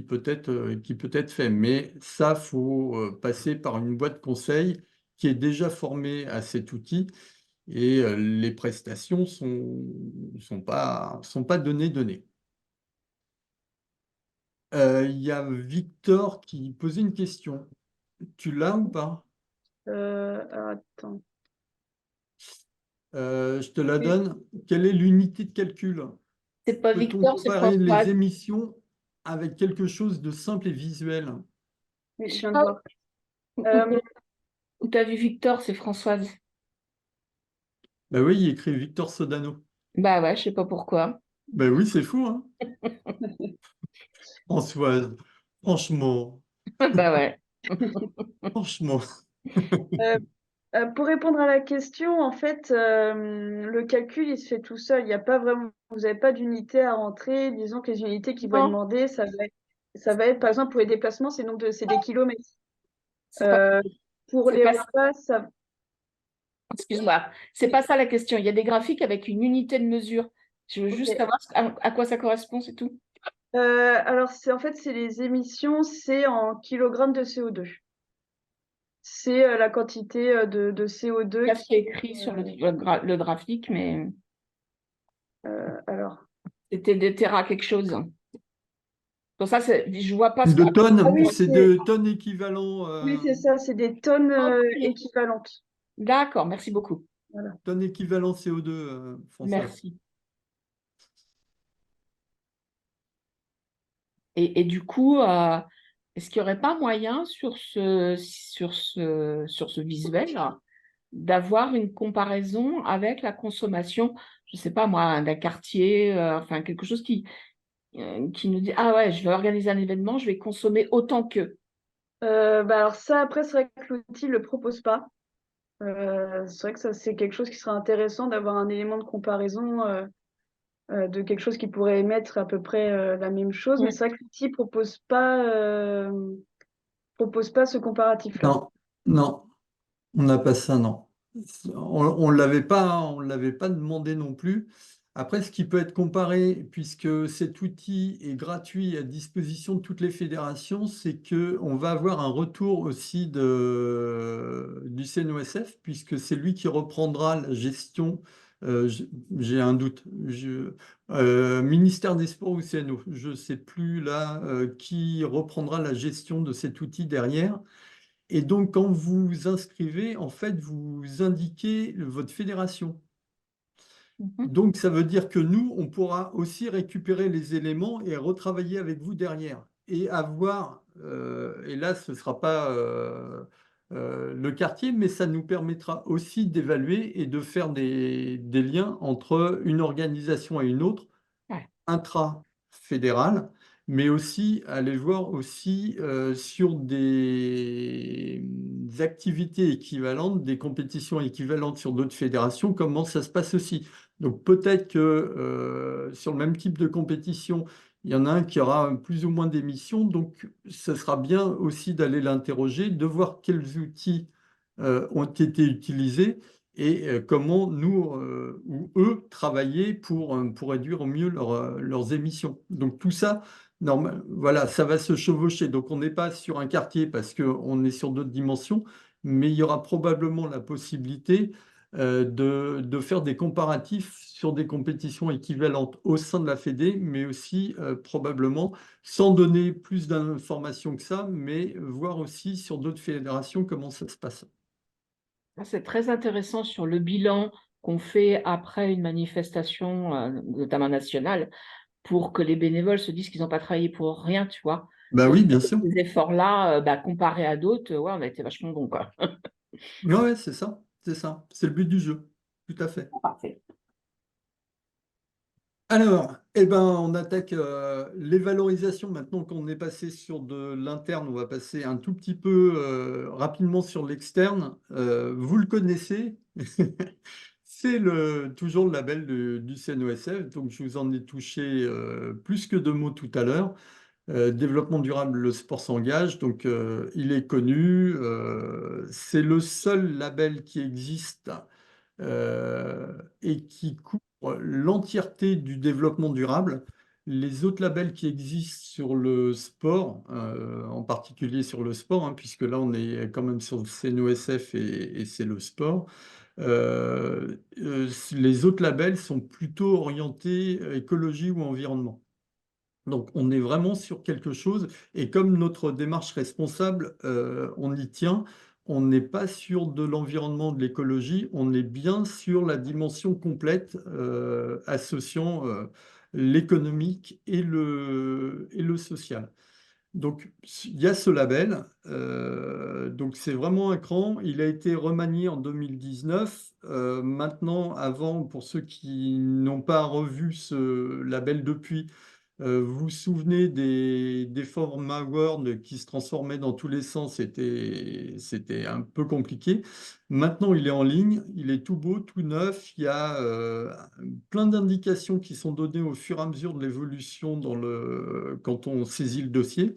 peut être fait. Mais ça, faut passer par une boîte conseil qui est déjà formée à cet outil et les prestations sont pas données. Il y a Victor qui posait une question. Tu l'as ou pas? Attends. Je te la donne. Quelle est l'unité de calcul? C'est pas Peut-on Victor, c'est comparer les Françoise. émissions avec quelque chose de simple et visuel? Oui, je viens de voir. Où t'as vu Victor, c'est Françoise. Ben oui, il écrit Victor Sodano. Bah ouais, je sais pas pourquoi. Ben oui, c'est fou, hein? Françoise, franchement, Bah ouais. franchement. Pour répondre à la question, en fait, le calcul, il se fait tout seul. Il n'y a pas vraiment, vous n'avez pas d'unité à rentrer. Disons que les unités qui vont être Non, demandées, ça va être, par exemple, pour les déplacements, c'est des kilomètres. c'est pas, Euh, pour c'est les pas- repas, ça, excuse-moi, c'est pas ça la question. Il y a des graphiques avec une unité de mesure. Je veux juste ok. savoir à quoi ça correspond, c'est tout. Alors, en fait, c'est les émissions, c'est en kilogrammes de CO2. C'est la quantité de CO2 Là, c'est qui. écrit sur le graphique, mais Alors. c'était des terras quelque chose. Pour ça, je vois pas De à quoi ça Ah tonnes, oui, c'est correspond. de tonnes équivalent, oui, c'est ça, c'est des tonnes Ok. équivalentes. D'accord, merci beaucoup. Voilà. tonnes équivalent CO2, Françoise. Merci. Et du coup, est-ce qu'il n'y aurait pas moyen sur ce visuel d'avoir une comparaison avec la consommation, je ne sais pas moi, d'un quartier, enfin quelque chose qui nous dit, ah ouais, je vais organiser un événement, je vais consommer autant qu'eux. Alors ça, après, c'est vrai que l'outil ne le propose pas. C'est vrai que ça, c'est quelque chose qui serait intéressant d'avoir un élément de comparaison de quelque chose qui pourrait émettre à peu près la même chose, mais Mm. c'est vrai que l'outil propose pas ce comparatif-là. Non, non, on n'a pas ça, non. On l'avait pas demandé non plus. Après, ce qui peut être comparé, puisque cet outil est gratuit à disposition de toutes les fédérations, c'est que on va avoir un retour aussi du CNOSF, puisque c'est lui qui reprendra la gestion. J'ai un doute. Ministère des Sports ou CNO, je ne sais plus là qui reprendra la gestion de cet outil derrière. Et donc, quand vous vous inscrivez, en fait, vous indiquez votre fédération. Mhm. Donc, ça veut dire que nous, on pourra aussi récupérer les éléments et retravailler avec vous derrière. Et avoir, et là, ce ne sera pas le quartier, mais ça nous permettra aussi d'évaluer et de faire des liens entre une organisation et une autre, Ouais. intra-fédérale, mais aussi aller voir aussi sur des activités équivalentes, des compétitions équivalentes sur d'autres fédérations, comment ça se passe aussi. Donc peut-être que sur le même type de compétition, il y en a un qui aura plus ou moins d'émissions, donc ce sera bien aussi d'aller l'interroger, de voir quels outils ont été utilisés et comment nous ou eux travailler pour réduire au mieux leurs émissions. Donc tout ça, voilà, ça va se chevaucher. Donc on n'est pas sur un quartier parce qu'on est sur d'autres dimensions, mais il y aura probablement la possibilité de faire des comparatifs sur des compétitions équivalentes au sein de la Fédé, mais aussi probablement sans donner plus d'informations que ça, mais voir aussi sur d'autres fédérations comment ça se passe. C'est très intéressant sur le bilan qu'on fait après une manifestation, notamment nationale, pour que les bénévoles se disent qu'ils n'ont pas travaillé pour rien, tu vois. Bah oui, bien sûr. Ces efforts-là, comparés à d'autres, ouais, on a été vachement bons, quoi. Ouais, ouais, c'est ça, c'est ça. C'est le but du jeu, tout à fait. Parfait. Alors, eh ben, on attaque les valorisations. Maintenant qu'on est passé sur de l'interne, on va passer un tout petit peu rapidement sur l'externe. Vous le connaissez, c'est toujours le label du CNOSF. Donc, je vous en ai touché plus que deux mots tout à l'heure. Développement durable, le sport s'engage. Donc, il est connu. C'est le seul label qui existe et qui couvre l'entièreté du développement durable. Les autres labels qui existent sur le sport, en particulier sur le sport, hein, puisque là on est quand même sur le CNOSF et c'est le sport, les autres labels sont plutôt orientés écologie ou environnement. Donc, on est vraiment sur quelque chose, et comme notre démarche responsable, on y tient, on n'est pas sur de l'environnement, de l'écologie, on est bien sur la dimension complète associant l'économique et le social. Donc, il y a ce label, donc c'est vraiment un cran. Il a été remanié en 2019. Maintenant, avant, pour ceux qui n'ont pas revu ce label depuis, vous vous souvenez des formats Word qui se transformaient dans tous les sens, c'était un peu compliqué. Maintenant, il est en ligne, il est tout beau, tout neuf. Il y a plein d'indications qui sont données au fur et à mesure de l'évolution quand on saisit le dossier.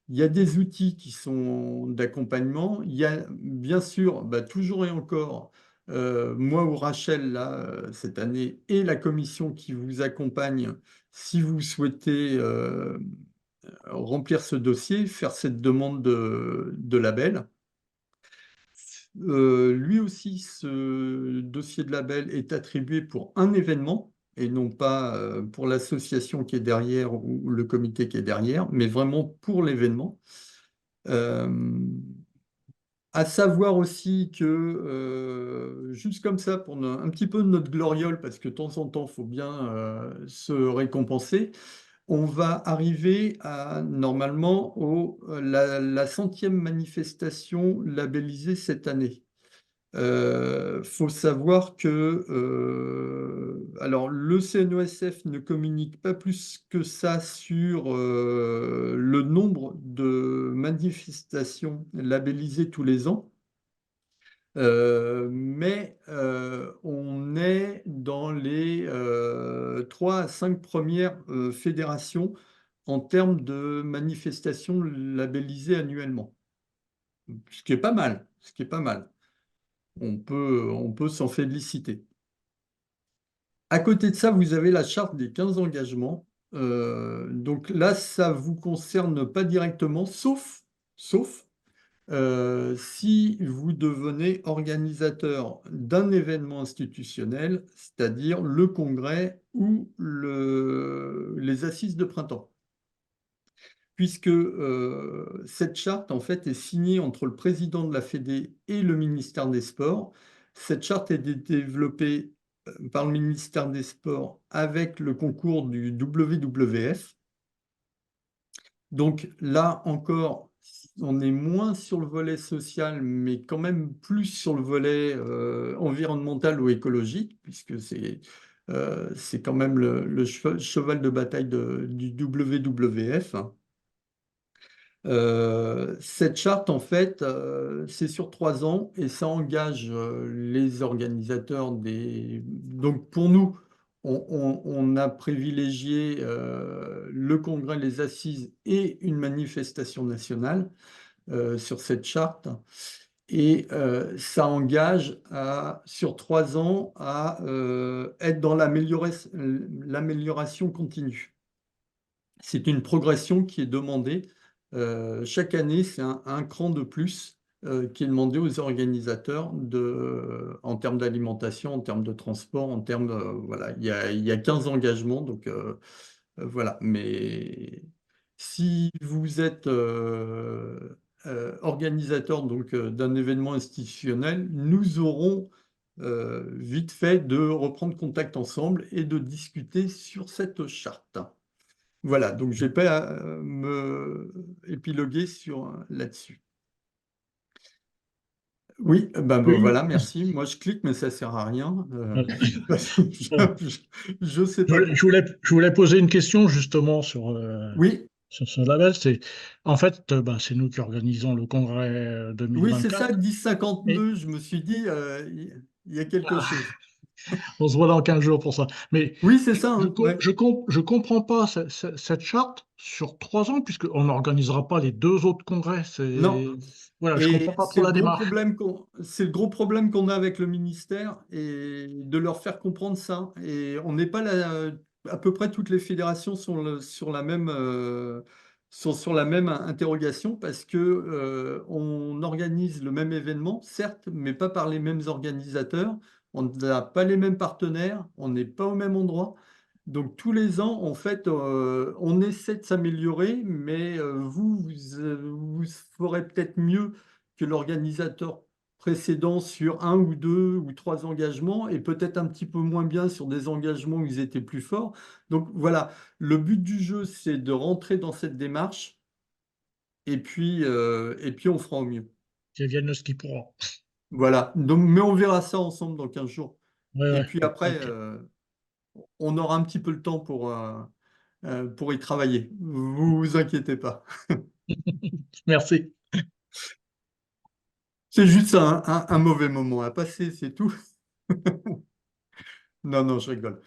Il y a des outils qui sont d'accompagnement. Il y a bien sûr, bah, toujours et encore, moi ou Rachel, là, cette année, et la commission qui vous accompagne si vous souhaitez remplir ce dossier, faire cette demande de label. Lui aussi, ce dossier de label est attribué pour un événement et non pas pour l'association qui est derrière ou le comité qui est derrière, mais vraiment pour l'événement. Euh, à savoir aussi que, juste comme ça, pour un petit peu de notre gloriole, parce que de temps en temps, il faut bien se récompenser, on va arriver à, normalement, la 100e manifestation labellisée cette année. Faut savoir que alors le CNOSF ne communique pas plus que ça sur le nombre de manifestations labellisées tous les ans. Mais on est dans les 3 à 5 premières fédérations en termes de manifestations labellisées annuellement. Ce qui est pas mal, ce qui est pas mal. on peut s'en féliciter. À côté de ça, vous avez la charte des 15 engagements. Donc là, ça vous concerne pas directement, sauf si vous devenez organisateur d'un événement institutionnel, c'est-à-dire le congrès ou les assises de printemps. Puisque cette charte, en fait, est signée entre le président de la Fédé et le ministère des Sports. Cette charte est développée par le ministère des Sports avec le concours du WWF. Donc là encore, on est moins sur le volet social, mais quand même plus sur le volet environnemental ou écologique, puisque c'est quand même le cheval de bataille du WWF. Cette charte, en fait, c'est sur 3 ans et ça engage les organisateurs des... Donc pour nous, on a privilégié le congrès, les assises et une manifestation nationale sur cette charte. Et ça engage sur 3 ans à être dans l'amélioration continue. C'est une progression qui est demandée. Chaque année, c'est un cran de plus qui est demandé aux organisateurs en termes d'alimentation, en termes de transport, en termes voilà, il y a 15 engagements, donc voilà. Mais si vous êtes organisateur donc d'un événement institutionnel, nous aurons vite fait de reprendre contact ensemble et de discuter sur cette charte. Voilà, donc je n'ai pas à me épiloguer là-dessus. Oui, ben Oui. voilà, merci. Moi, je clique, mais ça ne sert à rien. Bon. Je ne sais pas. Je voulais poser une question justement Oui, sur ce label. En fait, ben, c'est nous qui organisons le congrès oui, c'est ça, 2024. 1052. Je me suis dit, il y a quelque Ah, chose. on se voit dans 15 jours pour ça. Mais Oui, c'est ça, hein, ouais. je comprends pas cette charte sur 3 ans, puisqu'on n'organisera pas les 2 autres congrès. Non. Voilà, je comprends Et pas trop la démarche. c'est le gros problème qu'on a avec le ministère et de leur faire comprendre ça. Et on n'est pas là, à peu près toutes les fédérations sont sur la même, sont sur la même interrogation parce que on organise le même événement, certes, mais pas par les mêmes organisateurs. On n'a pas les mêmes partenaires, on n'est pas au même endroit. Donc tous les ans, en fait, on essaie de s'améliorer, mais vous ferez peut-être mieux que l'organisateur précédent sur 1 ou 2 ou 3 engagements et peut-être un petit peu moins bien sur des engagements où ils étaient plus forts. Donc voilà, le but du jeu, c'est de rentrer dans cette démarche et puis on fera au mieux. Qu'ils viennent ce qu'ils pourront. Voilà, donc, mais on verra ça ensemble dans 15 jours. Ouais, Et ouais. puis après, Ok. on aura un petit peu le temps pour y travailler. Vous vous inquiétez pas. Merci. C'est juste un mauvais moment à passer, c'est tout. Non, non, je rigole.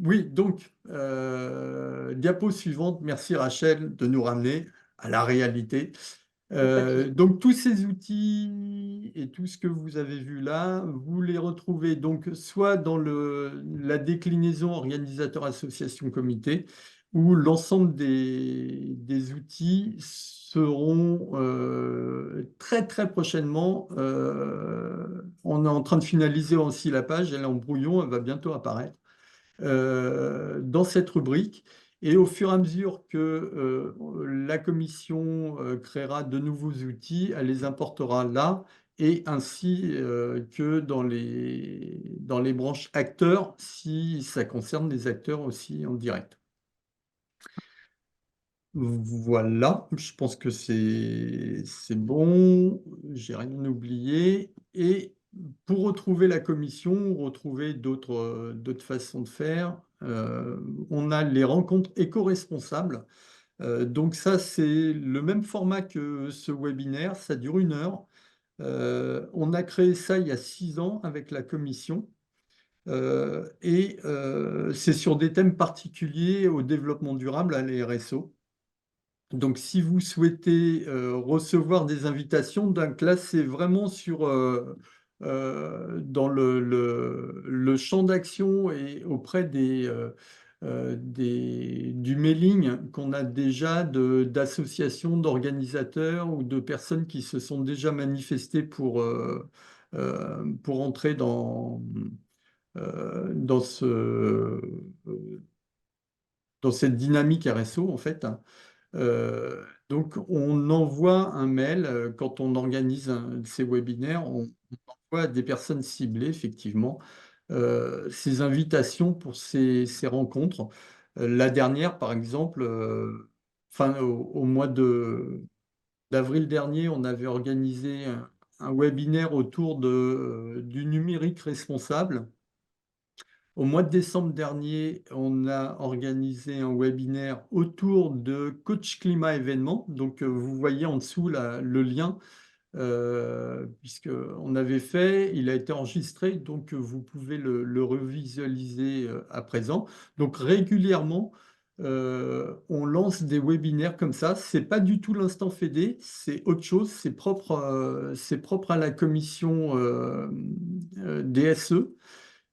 Oui, donc, diapo suivante. Merci Rachel de nous ramener à la réalité. Y a pas de souci. Donc, tous ces outils et tout ce que vous avez vu là, vous les retrouvez donc soit dans la déclinaison organisateur, association, comité, où l'ensemble des outils seront très très prochainement. On est en train de finaliser aussi la page, elle est en brouillon, elle va bientôt apparaître dans cette rubrique. Et au fur et à mesure que la commission créera de nouveaux outils, elle les importera là, et ainsi que dans les branches acteurs, si ça concerne les acteurs aussi en direct. Voilà, je pense que c'est bon, j'ai rien oublié. Et pour retrouver la commission, retrouver d'autres façons de faire, on a les rencontres éco-responsables. Donc ça, c'est le même format que ce webinaire, ça dure 1 heure. On a créé ça il y a 6 ans avec la commission. Et c'est sur des thèmes particuliers au développement durable, à la RSO. Donc, si vous souhaitez recevoir des invitations, donc là, c'est vraiment dans le champ d'action et auprès du mailing qu'on a déjà d'associations, d'organisateurs ou de personnes qui se sont déjà manifestées pour entrer dans dans cette dynamique RSO, en fait. Donc, on envoie un mail quand on organise ces webinaires, on envoie à des personnes ciblées, effectivement, ces invitations pour ces rencontres. La dernière, par exemple, au mois d'avril dernier, on avait organisé un webinaire autour du numérique responsable. Au mois de décembre dernier, on a organisé un webinaire autour de Coach Climat événement. Donc, vous voyez en dessous le lien, puisque on avait fait, il a été enregistré, donc vous pouvez le revisualiser à présent. Donc, régulièrement, on lance des webinaires comme ça. C'est pas du tout l'instant Fédé, c'est autre chose. C'est propre à la commission DSE.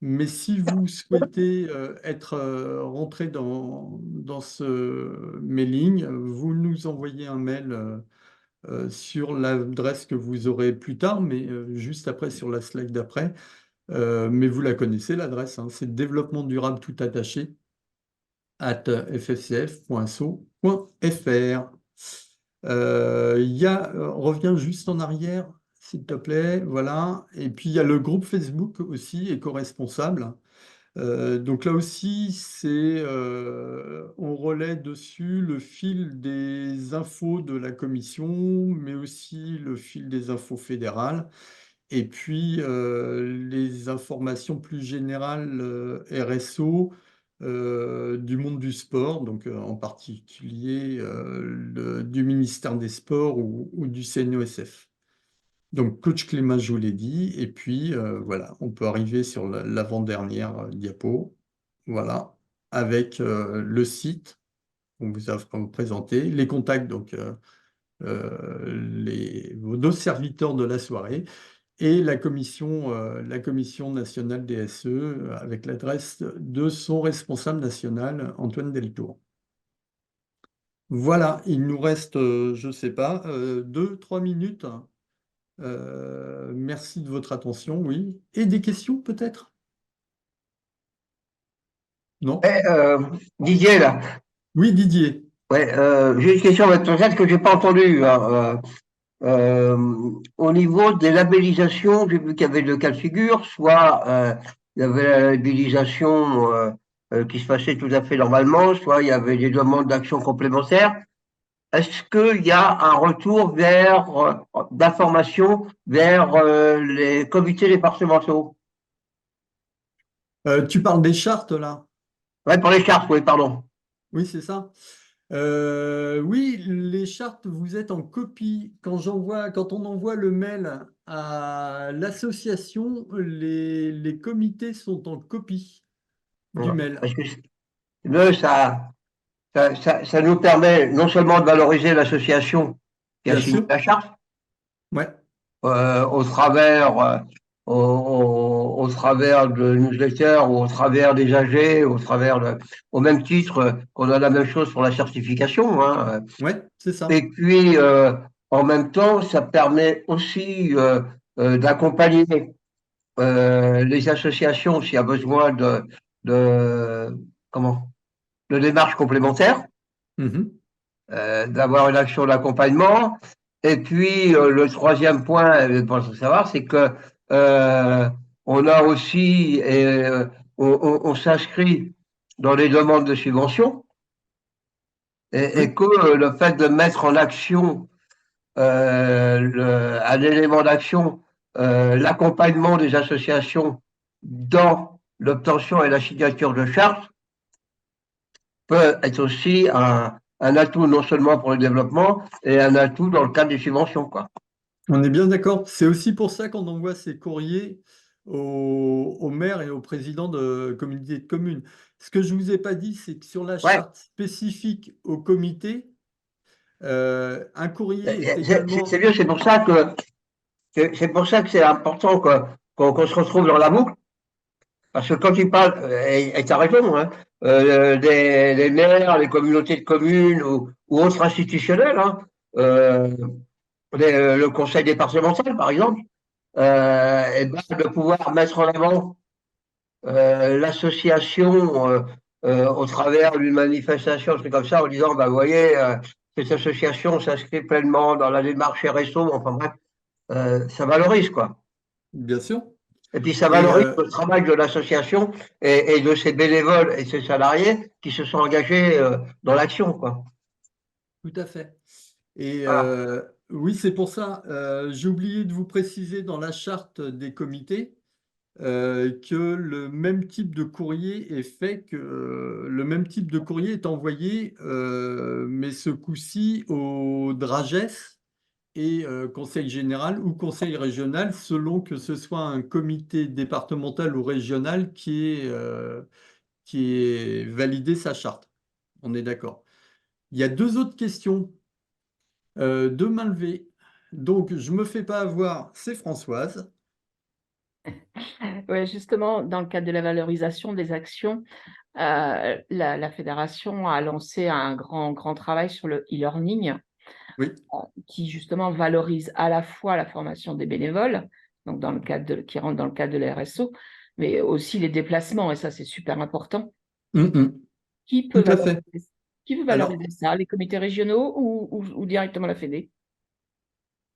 Mais si vous souhaitez être rentré dans ce mailing, vous nous envoyez un mail sur l'adresse que vous aurez plus tard, mais juste après sur la slide d'après. Mais vous la connaissez, l'adresse, hein, c'est développement durable tout attaché @ffcf.so.fr. Reviens juste en arrière, s'il te plaît. Voilà. Et puis, il y a le groupe Facebook aussi, éco-responsable. Donc là aussi, on relaie dessus le fil des infos de la commission, mais aussi le fil des infos fédérales, et puis les informations plus générales RSO du monde du sport, donc en particulier du ministère des Sports ou du CNOSF. Donc, coach Clément, je vous l'ai dit. Et puis, voilà, on peut arriver sur l'avant-dernière diapo. Voilà, avec le site qu'on vous a présenté, les contacts, donc nos serviteurs de la soirée, et la commission nationale DSE avec l'adresse de son responsable national, Antoine Deltour. Voilà, il nous reste, je ne sais pas, 2, 3 minutes. Merci de votre attention, oui. Et des questions peut-être? Non? Didier, là, Oui, Didier. ouais, j'ai une question peut-être que j'ai pas entendue, hein. Au niveau des labellisations, j'ai vu qu'il y avait deux cas de figure, soit il y avait la labellisation qui se passait tout à fait normalement, soit il y avait des demandes d'action complémentaires. Est-ce qu'il y a un retour d'information vers les comités départementaux? Tu parles des chartes là? Ouais, pour les cartes, oui, pardon. Oui, c'est ça. Oui, les chartes, vous êtes en copie. Quand on envoie le mail à l'association, les comités sont en copie du Voilà. mail. Parce que ça nous permet non seulement de valoriser l'association qui a Bien signé sûr. la charte, Ouais. au travers, au travers de newsletters ou au travers des AG, au même titre qu'on a la même chose pour la certification, hein. Ouais, c'est ça. Et puis, en même temps, ça permet aussi d'accompagner les associations s'il y a besoin de, comment, de démarches complémentaires, Mhm. d'avoir une action d'accompagnement. Et puis, le troisième point, pour savoir, c'est que euh, on a aussi, on s'inscrit dans les demandes de subventions et Oui. que le fait de mettre en action un élément d'action, l'accompagnement des associations dans l'obtention et la signature de chartes peut être aussi un atout non seulement pour le développement et un atout dans le cadre des subventions, quoi. On est bien d'accord. C'est aussi pour ça qu'on envoie ces courriers aux maires et aux présidents de communautés de communes. Ce que je ne vous ai pas dit, c'est que sur la Ouais, charte spécifique au comité, Un courrier est C'est également... bien, c'est pour ça que c'est important qu'on se retrouve dans la boucle. Parce que quand tu parles, et tu as raison, hein, des maires, les communautés de communes ou autres institutionnels, hein, euh, le conseil départemental, par exemple, et ben, de pouvoir mettre en avant l'association au travers d'une manifestation, un truc comme ça, en disant, bah, vous voyez, cette association s'inscrit pleinement dans la démarche RSO, enfin bref, ça valorise, quoi. Bien sûr. Et puis ça Et valorise le travail de l'association et de ses bénévoles et ses salariés qui se sont engagés dans l'action, quoi. tout à fait. Et Voilà. oui, c'est pour ça. J'ai oublié de vous préciser dans la charte des comités que le même type de courrier est fait, que le même type de courrier est envoyé, mais ce coup-ci au DRAGES et conseil général ou conseil régional, selon que ce soit un comité départemental ou régional qui ait validé sa charte. On est d'accord. Il y a deux autres questions. Deux mains levées. Donc, je me fais pas avoir, c'est Françoise. Ouais, justement, dans le cadre de la valorisation des actions, la fédération a lancé un grand travail sur le e-learning Oui. qui justement valorise à la fois la formation des bénévoles, donc qui rentre dans le cadre de la RSO, mais aussi les déplacements, et ça c'est super important. Mm. Qui peut Tout à fait. Alors, valoriser ça? Les comités régionaux ou directement la Fédé?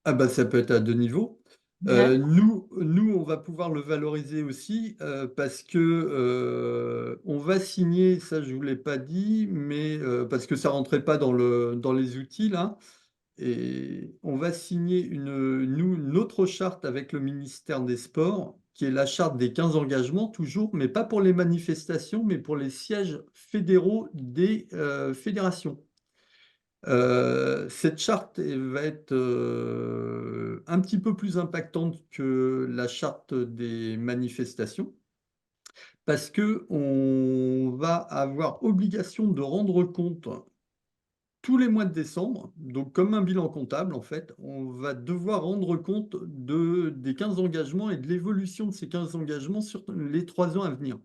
ah bah, ça peut être à deux niveaux. D'accord. Nous, on va pouvoir le valoriser aussi parce que on va signer, ça je vous l'ai pas dit, mais parce que ça rentrait pas dans les outils là, et on va signer une autre charte avec le ministère des Sports, qui est la charte des 15 engagements toujours, mais pas pour les manifestations, mais pour les sièges fédéraux des fédérations. Cette charte va être un petit peu plus impactante que la charte des manifestations parce que on va avoir obligation de rendre compte tous les mois de décembre, donc comme un bilan comptable en fait, on va devoir rendre compte des 15 engagements et de l'évolution de ces 15 engagements sur les 3 ans à venir.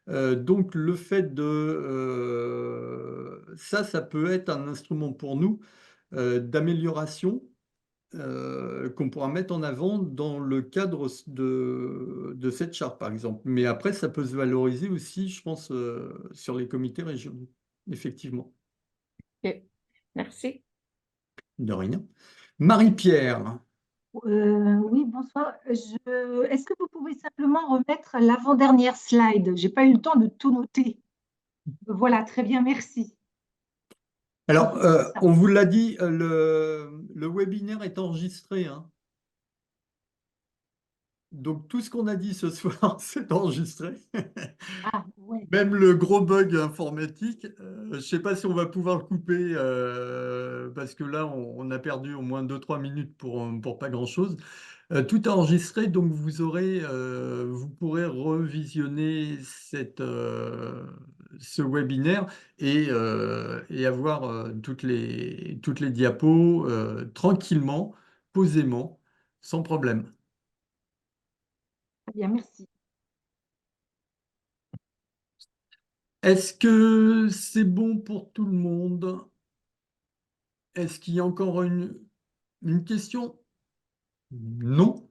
Donc le fait de ça peut être un instrument pour nous d'amélioration qu'on pourra mettre en avant dans le cadre de cette charte, par exemple. Mais après, ça peut se valoriser aussi, je pense, sur les comités régionaux, effectivement. Ok. Merci. De rien. Marie-Pierre. Oui, bonsoir. Est-ce que vous pouvez simplement remettre l'avant-dernière slide? J'ai pas eu le temps de tout noter. Voilà, très bien, merci. Alors, Ça. on vous l'a dit, le webinaire est enregistré, hein. Donc, tout ce qu'on a dit ce soir, c'est enregistré. Ah, ouais. Même le gros bug informatique, je ne sais pas si on va pouvoir le couper parce que là, on a perdu au moins 2-3 minutes pour pas grand-chose. Tout est enregistré, donc vous pourrez revisionner ce webinaire et avoir toutes les diapos tranquillement, posément, sans problème. Très bien, merci. Est-ce que c'est bon pour tout le monde? Est-ce qu'il y a encore une question? Non?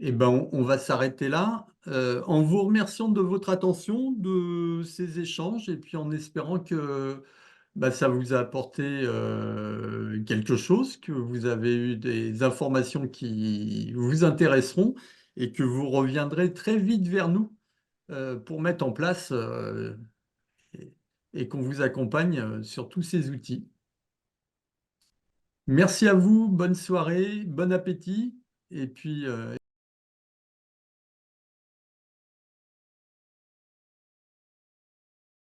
Eh ben, on va s'arrêter là en vous remerciant de votre attention, de ces échanges et puis en espérant que bah, ça vous a apporté quelque chose, que vous avez eu des informations qui vous intéresseront et que vous reviendrez très vite vers nous pour mettre en place et, et qu'on vous accompagne sur tous ces outils. Merci à vous, bonne soirée, bon appétit et puis